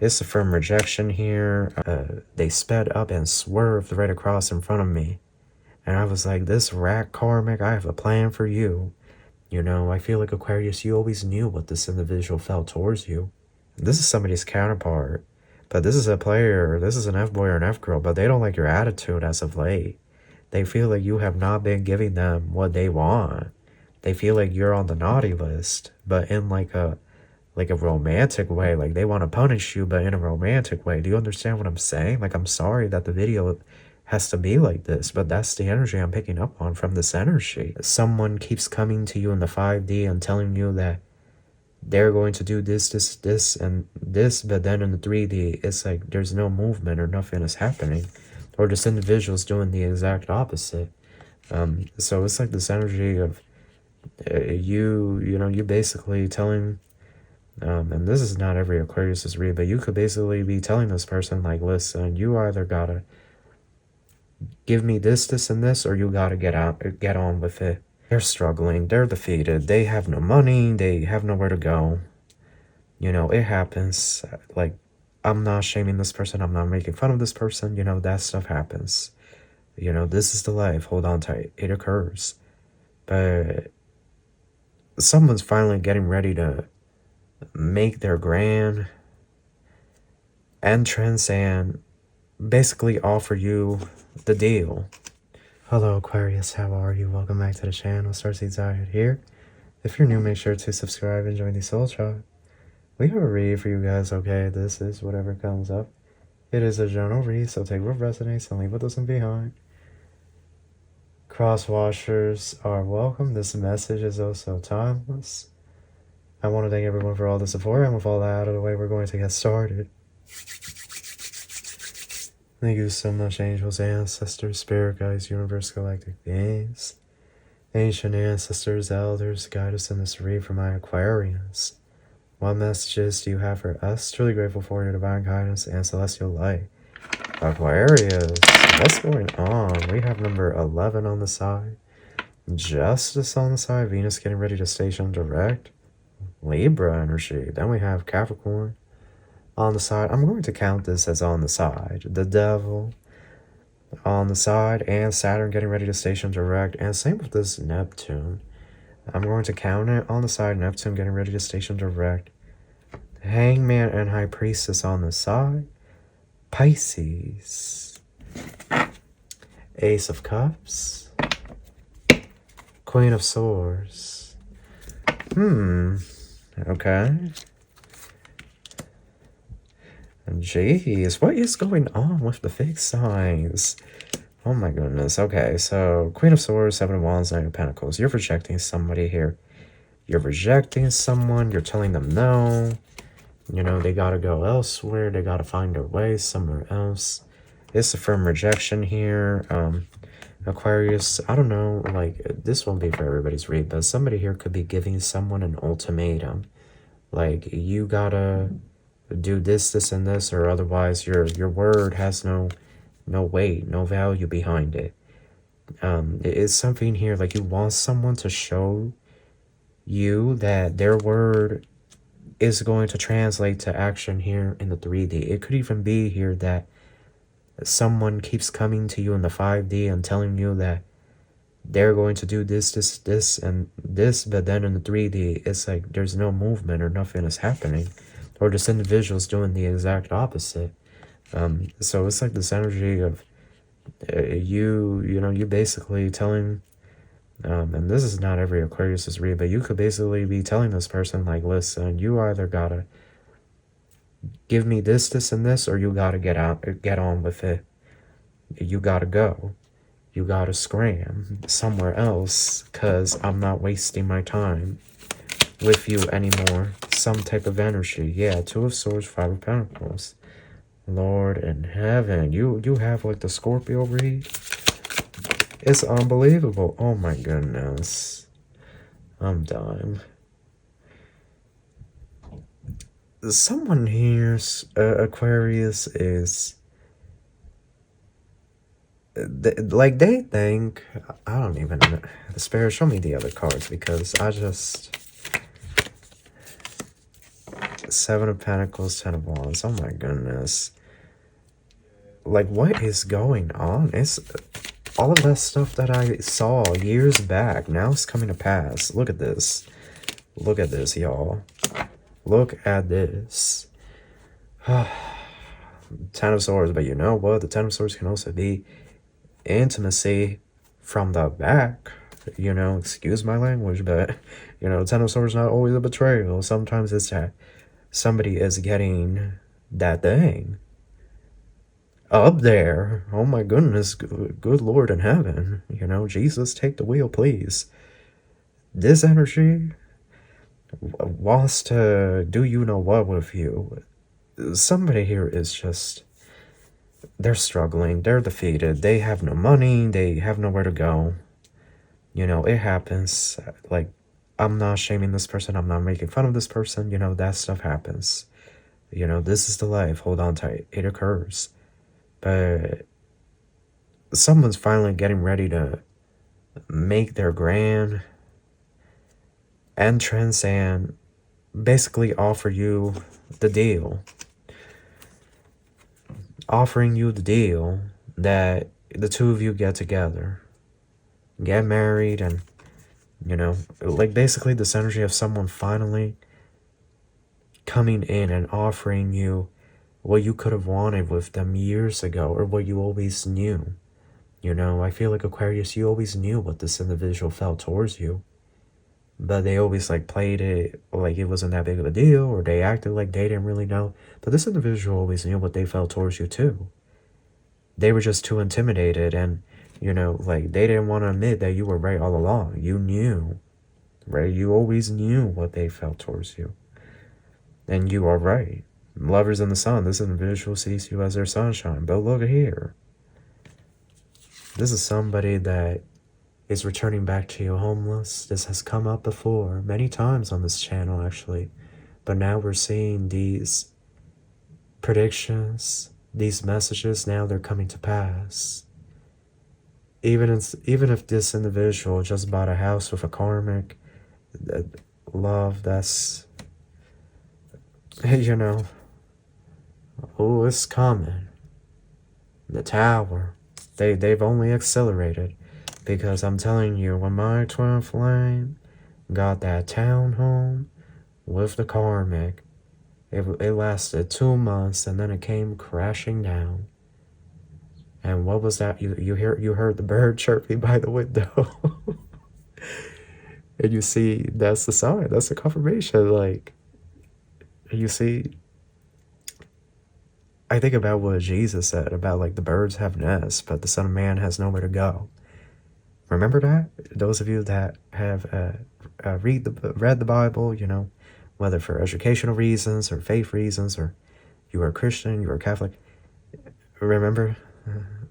It's a firm rejection here. They sped up and swerved right across in front of me. And I was like, this rat karmic, I have a plan for you. You know, I feel like Aquarius, you always knew what this individual felt towards you. This is somebody's counterpart. But this is a player, this is an F-boy or an F-girl, but they don't like your attitude as of late. They feel like you have not been giving them what they want. They feel like you're on the naughty list, but in like a romantic way. Like they want to punish you, but in a romantic way. Do you understand what I'm saying? Like, I'm sorry that the video has to be like this, but that's the energy I'm picking up on from this energy. Someone keeps coming to you in the 5D and telling you that they're going to do this, this, this, and this, but then in the 3D, it's like there's no movement or nothing is happening, or this individual's doing the exact opposite. So it's like this energy of you basically telling, and this is not every Aquarius's read, but you could basically be telling this person, like, listen, you either gotta give me this, this, and this, or you gotta get on with it. They're struggling, they're defeated, they have no money, they have nowhere to go. You know, it happens. Like, I'm not shaming this person, I'm not making fun of this person, you know, that stuff happens. You know, this is the life, hold on tight, it occurs. But someone's finally getting ready to make their grand entrance and basically offer you the deal. Hello Aquarius, how are you? Welcome back to the channel. Starseed Tarot here. If you're new, make sure to subscribe and join the soul tribe. We have a read for you guys, okay? This is whatever comes up. It is a general read, so take what resonates and leave what doesn't behind. Cross-watchers are welcome. This message is also timeless. I want to thank everyone for all the support, and with all that out of the way, we're going to get started. Thank you so much, angels, ancestors, spirit guides, universe, galactic beings, ancient ancestors, elders, guide us in this read for my Aquarius. What messages do you have for us? Truly grateful for your divine guidance and celestial light. Aquarius, what's going on? We have number 11 on the side, Justice on the side, Venus getting ready to station direct, Libra energy. Then we have Capricorn on the side. I'm going to count this as on the side. The Devil on the side, and Saturn getting ready to station direct, and same with this Neptune. I'm going to count it on the side. Neptune getting ready to station direct. Hangman and High Priestess on the side. Pisces. Ace of Cups. Queen of Swords. Okay. Jeez, what is going on with the fixed signs? Oh my goodness. Okay, so Queen of Swords, Seven of Wands, Nine of Pentacles. You're rejecting somebody here. You're rejecting someone. You're telling them no. You know, they gotta go elsewhere. They gotta find their way somewhere else. It's a firm rejection here. Aquarius, I don't know, like, this won't be for everybody's read, but somebody here could be giving someone an ultimatum. Like, you gotta do this, this, and this, or otherwise your word has no weight, no value behind it. It's something here, like, you want someone to show you that their word is going to translate to action here in the 3D. It could even be here that someone keeps coming to you in the 5D and telling you that they're going to do this, this, this, and this, but then in the 3D, it's like there's no movement or nothing is happening, or this individual's doing the exact opposite. So it's like this energy of you basically telling, and this is not every Aquarius's read, but you could basically be telling this person, like, listen, you either gotta give me this, this, and this, or you gotta get on with it. You gotta go. You gotta scram somewhere else, because I'm not wasting my time with you anymore. Some type of energy. Yeah, Two of Swords, Five of Pentacles. Lord in heaven. You have, like, the Scorpio read. It's unbelievable. Oh my goodness. I'm done. Someone here's Aquarius is like, they think, I don't even know. The Spirit, show me the other cards, because Seven of Pentacles, Ten of Wands. Oh my goodness. Like, what is going on? It's all of that stuff that I saw years back. Now it's coming to pass. Look at this. Look at this, y'all. Look at this. Ten of Swords. But you know what? The Ten of Swords can also be intimacy from the back. You know, excuse my language, but, you know, Ten of Swords not always a betrayal. Sometimes it's that somebody is getting that thing up there. Oh my goodness, good Lord in heaven. You know, Jesus, take the wheel, please. This energy wants to do you know what with you. Somebody here is just, they're struggling, they're defeated, they have no money, they have nowhere to go. You know, it happens. Like, I'm not shaming this person, I'm not making fun of this person, you know, that stuff happens. You know, this is the life, hold on tight, it occurs. But someone's finally getting ready to make their grand entrance and basically offer you the deal. Offering you the deal that the two of you get together, get married, and, you know, like basically this energy of someone finally coming in and offering you what you could have wanted with them years ago, or what you always knew. You know, I feel like Aquarius, you always knew what this individual felt towards you, but they always like played it like it wasn't that big of a deal, or they acted like they didn't really know. But this individual always knew what they felt towards you too. They were just too intimidated, and, you know, like they didn't want to admit that you were right all along. You knew, right? You always knew what they felt towards you, and you are right. Lovers in the sun, this individual sees you as their sunshine. But look here, this is somebody that is returning back to you homeless. This has come up before many times on this channel, actually, but now we're seeing these predictions, these messages, now they're coming to pass. Even if this individual just bought a house with a karmic, love, that's, you know, oh, it's coming. The Tower, they've only accelerated, because I'm telling you, when my twin flame got that townhome with the karmic, it lasted 2 months, and then it came crashing down. And what was that? You heard the bird chirping by the window. And you see, that's the sign, that's the confirmation. Like, you see, I think about what Jesus said about, like, the birds have nests, but the Son of Man has nowhere to go. Remember that? Those of you that have read the Bible, you know, whether for educational reasons or faith reasons, or you are a Christian, you are a Catholic, remember,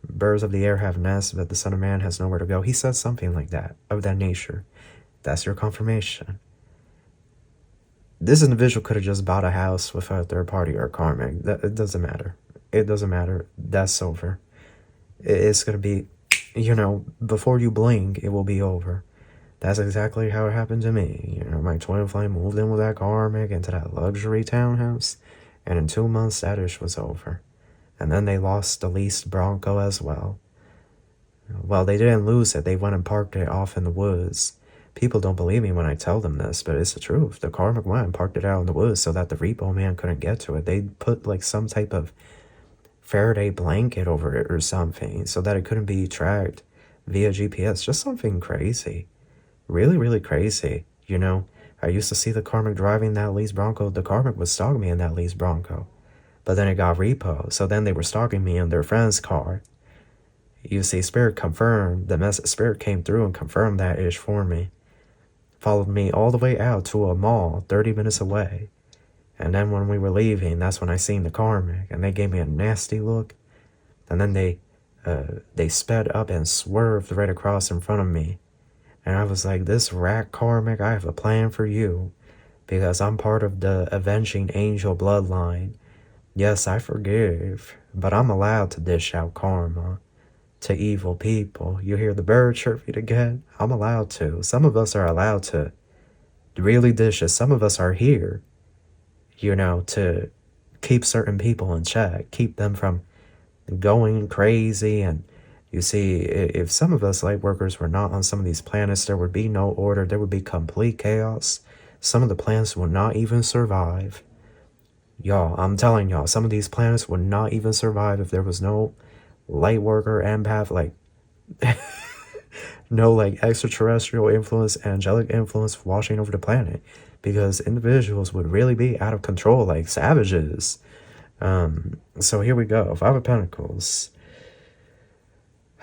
birds of the air have nests, but the Son of Man has nowhere to go. He said something like that, of that nature. That's your confirmation. This individual could have just bought a house with a third party or a karmic. It doesn't matter. It doesn't matter. That's over. It's going to be, you know, before you blink, it will be over. That's exactly how it happened to me. You know, my twin flame moved in with that karmic into that luxury townhouse, and in 2 months, that ish was over. And then they lost the leased Bronco as well. Well, they didn't lose it. They went and parked it off in the woods. People don't believe me when I tell them this, but it's the truth. The karmic went and parked it out in the woods so that the repo man couldn't get to it. They put like some type of Faraday blanket over it or something so that it couldn't be tracked via GPS. Just something crazy. Really, really crazy. You know, I used to see the karmic driving that leased Bronco. The karmic was stalking me in that leased Bronco. But then it got repo. So then they were stalking me in their friend's car. You see, Spirit confirmed, the message, Spirit came through and confirmed that ish for me. Followed me all the way out to a mall 30 minutes away. And then when we were leaving, that's when I seen the karmic, and they gave me a nasty look. And then they sped up and swerved right across in front of me. And I was like, this rat karmic, I have a plan for you, because I'm part of the avenging angel bloodline. Yes, I forgive, but I'm allowed to dish out karma to evil people. You hear the bird chirping again? I'm allowed to. Some of us are allowed to really dish it. Some of us are here. you know, to keep certain people in check, keep them from going crazy. And you see, if some of us light workers were not on some of these planets, there would be no order, there would be complete chaos. Some of the planets would not even survive. Y'all, I'm telling y'all, some of these planets would not even survive if there was no light worker, empath, like no like extraterrestrial influence, angelic influence washing over the planet, because individuals would really be out of control like savages. So here we go. Five of Pentacles.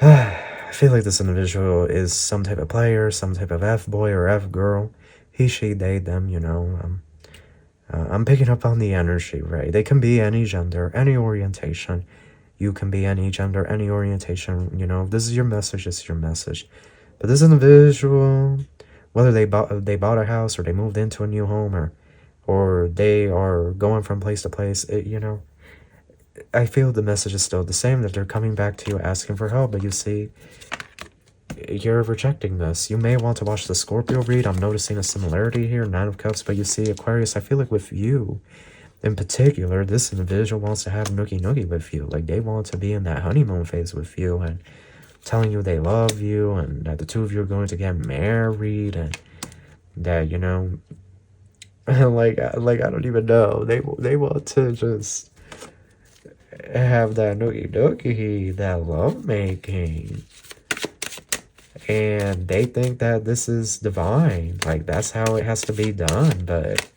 I feel like this individual is some type of player, some type of F-boy or F-girl. He, she, they, them, you know. I'm picking up on the energy, right? They can be any gender, any orientation. You can be any gender, any orientation, you know. If this is your message, this is your message. But this individual, whether they bought a house or they moved into a new home, or they are going from place to place, you know, I feel the message is still the same, that they're coming back to you asking for help. But you see, you're rejecting this. You may want to watch the Scorpio read. I'm noticing a similarity here, Nine of Cups. But you see, Aquarius, I feel like with you in particular, this individual wants to have nookie with you. Like, they want to be in that honeymoon phase with you and telling you they love you, and that the two of you are going to get married, and that, you know, like I don't even know. They want to just have that nookie, that love making. And they think that this is divine. Like, that's how it has to be done. But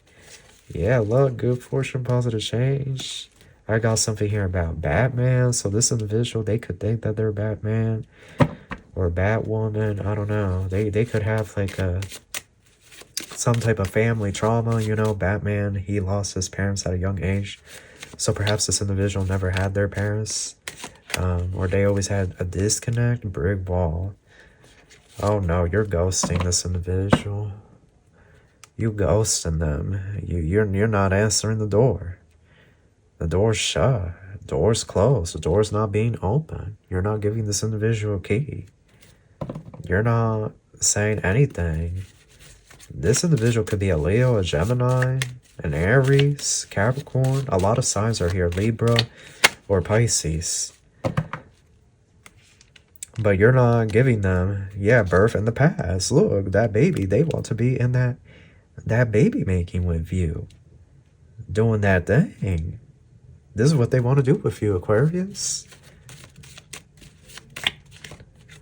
yeah, luck, good fortune, positive change. I got something here about Batman. So this individual, they could think that they're Batman or Batwoman. I don't know. They could have like some type of family trauma. You know, Batman, he lost his parents at a young age. So perhaps this individual never had their parents. Or they always had a disconnect, brick wall. Oh no, you're ghosting this individual. You ghosting them. You're not answering the door. The door's shut. The door's closed. The door's not being open. You're not giving this individual a key. You're not saying anything. This individual could be a Leo, a Gemini, an Aries, Capricorn. A lot of signs are here. Libra or Pisces. But you're not giving them, birth in the past. Look, that baby, they want to be in that baby making with you. Doing that thing. This is what they want to do with you, Aquarius.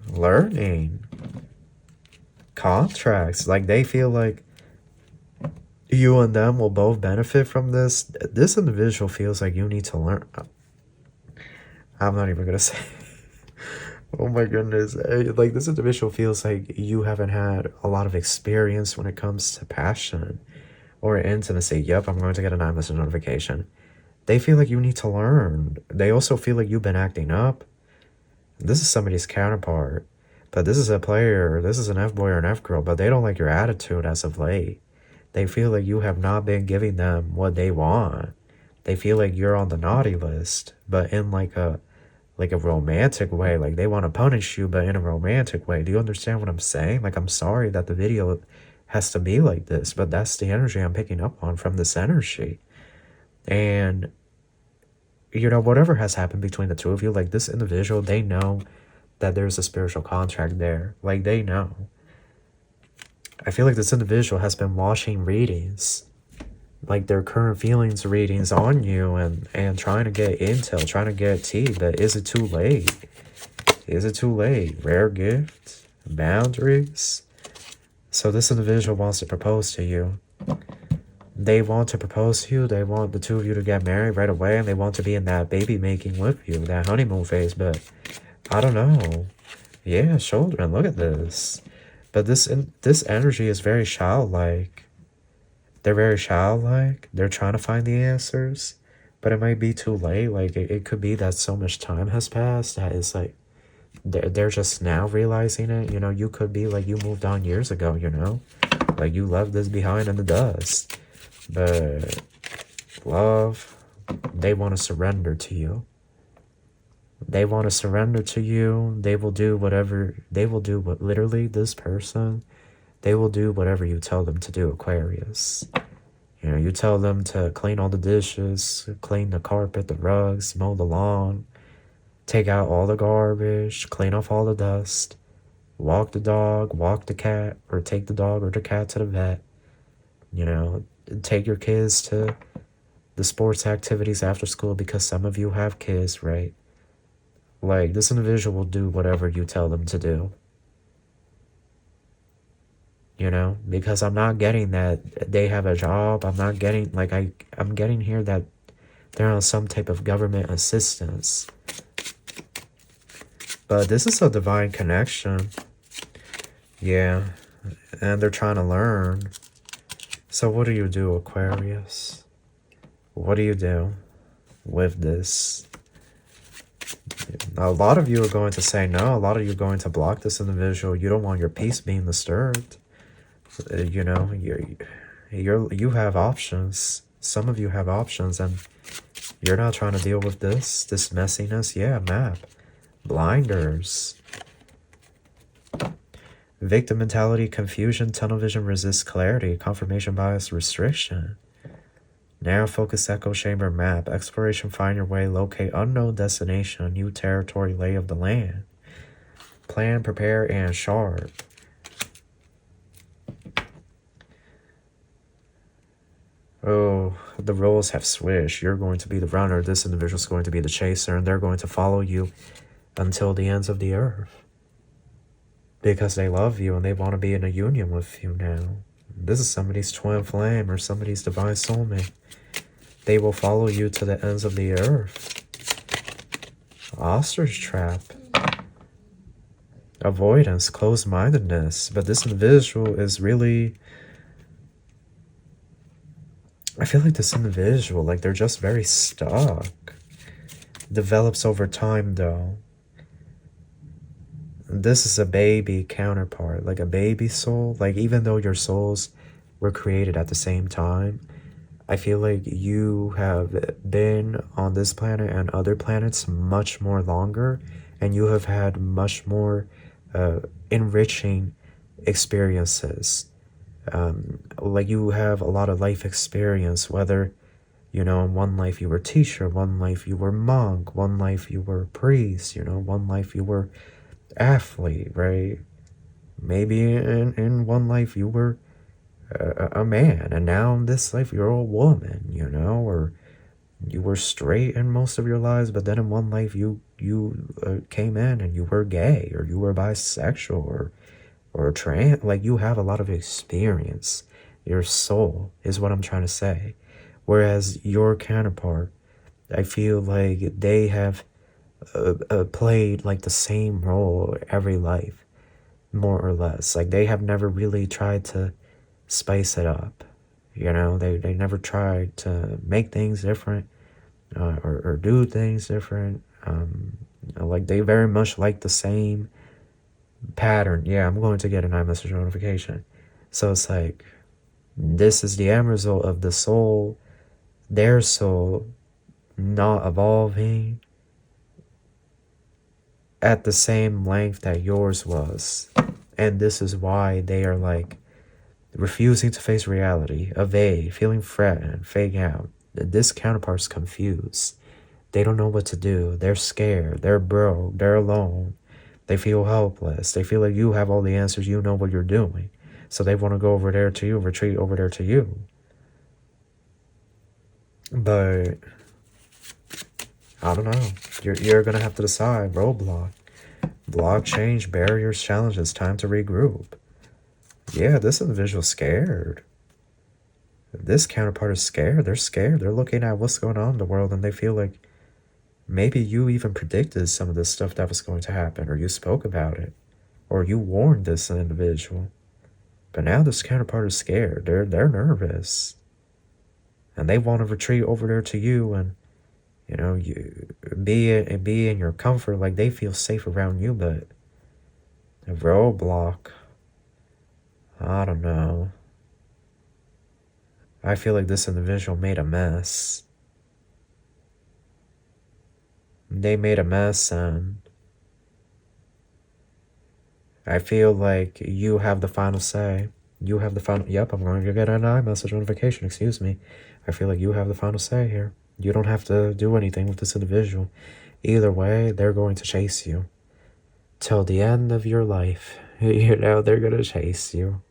Learning. Contracts. Like, they feel like you and them will both benefit from this. This individual feels like you need to learn. I'm not even going to say. Oh my goodness. Like, this individual feels like you haven't had a lot of experience when it comes to passion or intimacy. Yep, I'm going to get an iMessage notification. They feel like you need to learn. They also feel like you've been acting up. This is somebody's counterpart. But this is a player. This is an F-boy or an F-girl. But they don't like your attitude as of late. They feel like you have not been giving them what they want. They feel like you're on the naughty list. But in like a romantic way. Like, they want to punish you, but in a romantic way. Do you understand what I'm saying? Like, I'm sorry that the video has to be like this, but that's the energy I'm picking up on from this energy. And, you know, whatever has happened between the two of you, like, this individual, they know that there's a spiritual contract there. Like, they know. I feel like this individual has been watching readings, like their current feelings readings on you, and trying to get intel, trying to get tea. But is it too late? Is it too late? Rare gift, boundaries. So this individual wants to propose to you. They want to propose to you. They want the two of you to get married right away, and they want to be in that baby making with you, that honeymoon phase. But I don't know. Yeah, children, look at this. But this energy is very childlike. They're very childlike. They're trying to find the answers, but it might be too late. Like, it could be that so much time has passed that it's like they're just now realizing it. You know, you could be like you moved on years ago, you know? Like, you left this behind in the dust. But love, they want to surrender to you. They want to surrender to you. They will do whatever. They will do what, literally, this person, they will do whatever you tell them to do, Aquarius. You know, you tell them to clean all the dishes, clean the carpet, the rugs, mow the lawn, take out all the garbage, clean off all the dust, walk the dog, walk the cat, or take the dog or the cat to the vet. You know, take your kids to the sports activities after school, because some of you have kids, right? Like, this individual will do whatever you tell them to do. You know, because I'm not getting that they have a job. I'm not getting, like, I'm getting here that they're on some type of government assistance. But this is a divine connection. Yeah. And they're trying to learn. So what do you do, Aquarius? What do you do with this? A lot of you are going to say no. A lot of you are going to block this individual. You don't want your peace being disturbed. You know, you have options. Some of you have options, and you're not trying to deal with this messiness. Yeah, map. Blinders. Victim mentality, confusion, tunnel vision, resist clarity, confirmation bias, restriction. Narrow focus, echo chamber, map. Exploration, find your way, locate unknown destination, new territory, lay of the land. Plan, prepare, and sharp. Oh, the roles have switched. You're going to be the runner. This individual is going to be the chaser, and they're going to follow you until the ends of the earth. Because they love you and they want to be in a union with you now. This is somebody's twin flame or somebody's divine soulmate. They will follow you to the ends of the earth. Ostrich trap. Avoidance, closed-mindedness. But this individual is really... I feel like this individual, like, they're just very stuck. Develops over time, though. This is a baby counterpart, like a baby soul. Like, even though your souls were created at the same time, I feel like you have been on this planet and other planets much more longer, and you have had much more enriching experiences. Like, you have a lot of life experience, whether, you know, in one life you were teacher, one life you were monk, one life you were priest, you know, one life you were athlete, right? Maybe in one life you were a man, and now in this life you're a woman, you know, or you were straight in most of your lives, but then in one life you came in and you were gay, or you were bisexual, or trans. Like, you have a lot of experience. Your soul is what I'm trying to say. Whereas your counterpart, I feel like they have played like the same role every life, more or less. Like, they have never really tried to spice it up. You know, they never tried to make things different, or do things different. Like, they very much like the same pattern. Yeah, I'm going to get an iMessage notification. So it's like, this is the end result of the soul, their soul, not evolving at the same length that yours was. And this is why they are like refusing to face reality, evade, feeling threatened, fake out. This counterpart's confused. They don't know what to do. They're scared. They're broke. They're alone. They feel helpless. They feel like you have all the answers. You know what you're doing. So they want to go over there to you, retreat over there to you. But I don't know. You're going to have to decide. Roadblock. Block, change, barriers, challenges. Time to regroup. Yeah, this individual's scared. This counterpart is scared. They're scared. They're looking at what's going on in the world, and they feel like maybe you even predicted some of this stuff that was going to happen, or you spoke about it, or you warned this individual. But now this counterpart is scared. They're nervous. And they want to retreat over there to you and, you know, you be in your comfort, like they feel safe around you. But a roadblock, I don't know. I feel like this individual made a mess. They made a mess, and I feel like you have the final say. You have the final... Yep, I'm going to get an iMessage notification. Excuse me. I feel like you have the final say here. You don't have to do anything with this individual. Either way, they're going to chase you. Till the end of your life. You know, they're going to chase you.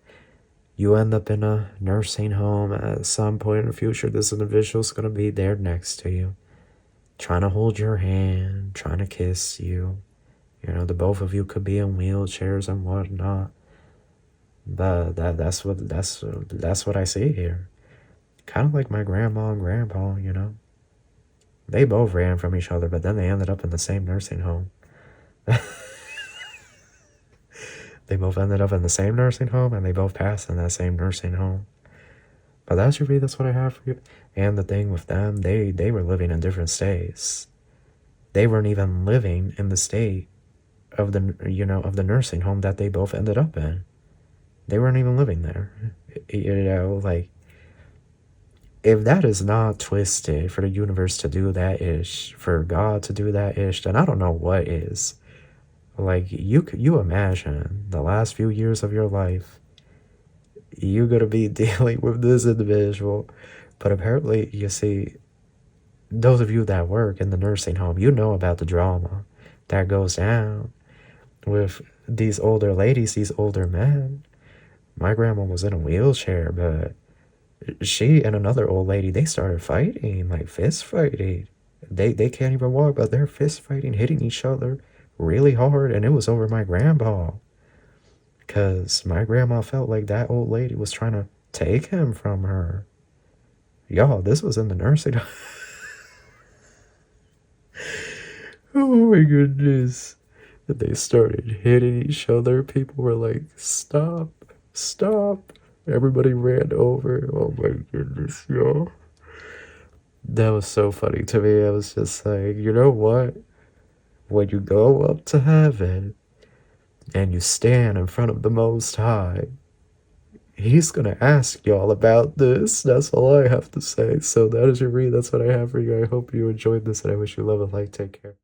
You end up in a nursing home at some point in the future. This individual's going to be there next to you. Trying to hold your hand. Trying to kiss you. You know, the both of you could be in wheelchairs and whatnot. But that's what I see here. Kind of like my grandma and grandpa, you know. They both ran from each other, but then they ended up in the same nursing home. They both ended up in the same nursing home, and they both passed in that same nursing home. But that's your read. That's what I have for you. And the thing with them, they were living in different states. They weren't even living in the state of the, you know, of the nursing home that they both ended up in. They weren't even living there. You know, like, if that is not twisted for the universe to do that ish, for God to do that ish, then I don't know what is. Like, you imagine the last few years of your life, you're gonna be dealing with this individual. But apparently, you see, those of you that work in the nursing home, you know about the drama that goes down with these older ladies, these older men. My grandma was in a wheelchair, but she and another old lady, they started fighting, like fist fighting. They can't even walk, but they're fist fighting, hitting each other really hard, and it was over my grandpa. Because my grandma felt like that old lady was trying to take him from her. Y'all, this was in the nursing home. Oh my goodness. They started hitting each other. People were like, stop, stop. Everybody ran over. Oh my goodness, y'all. That was so funny to me. I was just like, you know what? When you go up to heaven and you stand in front of the Most High, He's going to ask y'all about this. That's all I have to say. So that is your read. That's what I have for you. I hope you enjoyed this, and I wish you love and light. Take care.